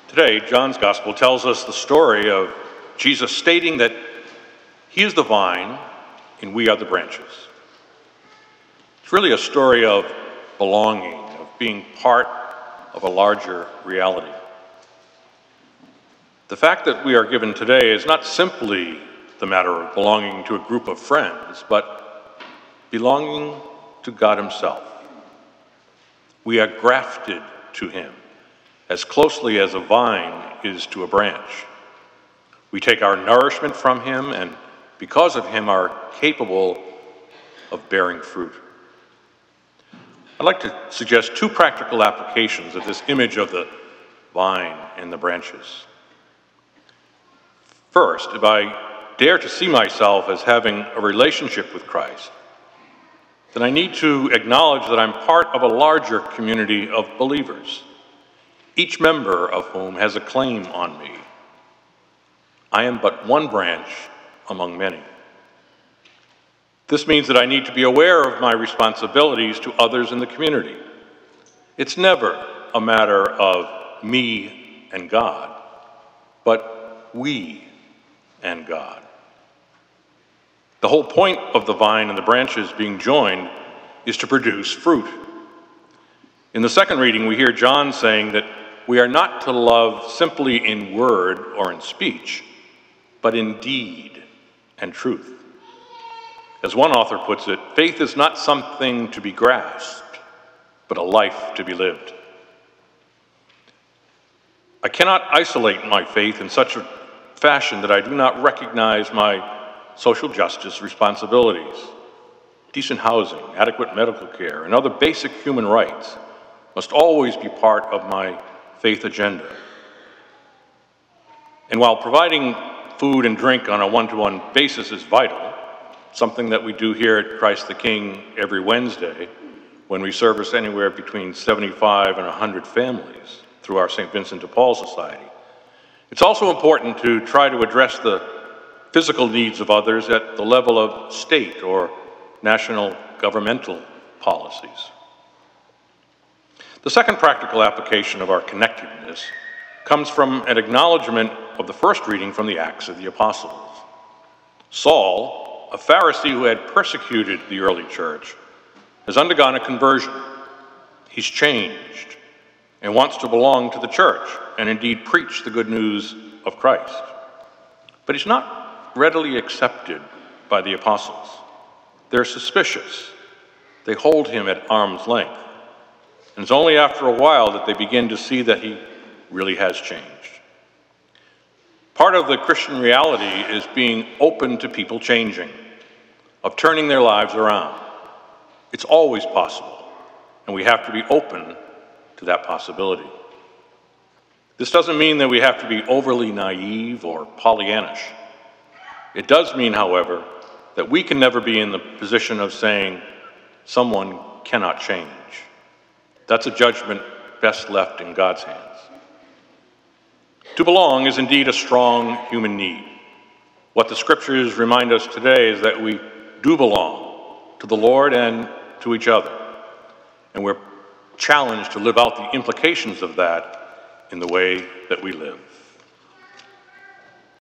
Today, John's Gospel tells us the story of Jesus stating that he is the vine and we are the branches. It's really a story of belonging, of being part of a larger reality. The fact that we are given today is not simply the matter of belonging to a group of friends, but belonging to God himself. We are grafted to him as closely as a vine is to a branch. We take our nourishment from him and because of him are capable of bearing fruit. I'd like to suggest two practical applications of this image of the vine and the branches. First, if I dare to see myself as having a relationship with Christ, then I need to acknowledge that I'm part of a larger community of believers, each member of whom has a claim on me. I am but one branch among many. This means that I need to be aware of my responsibilities to others in the community. It's never a matter of me and God, but we and God. The whole point of the vine and the branches being joined is to produce fruit. In the second reading, we hear John saying that we are not to love simply in word or in speech, but in deed and truth. As one author puts it, faith is not something to be grasped, but a life to be lived. I cannot isolate my faith in such a fashion that I do not recognize my social justice responsibilities. Decent housing, adequate medical care, and other basic human rights must always be part of my faith agenda. And while providing food and drink on a one-to-one basis is vital, something that we do here at Christ the King every Wednesday when we service anywhere between 75 and 100 families through our St. Vincent de Paul Society, it's also important to try to address the physical needs of others at the level of state or national governmental policies. The second practical application of our connectedness comes from an acknowledgement of the first reading from the Acts of the Apostles. Saul, a Pharisee who had persecuted the early church, has undergone a conversion. He's changed and wants to belong to the church and indeed preach the good news of Christ. But he's not readily accepted by the apostles. They're suspicious. They hold him at arm's length. And it's only after a while that they begin to see that he really has changed. Part of the Christian reality is being open to people changing, of turning their lives around. It's always possible, and we have to be open to that possibility. This doesn't mean that we have to be overly naive or Pollyannish. It does mean, however, that we can never be in the position of saying someone cannot change. That's a judgment best left in God's hands. To belong is indeed a strong human need. What the scriptures remind us today is that we do belong to the Lord and to each other. And we're challenged to live out the implications of that in the way that we live.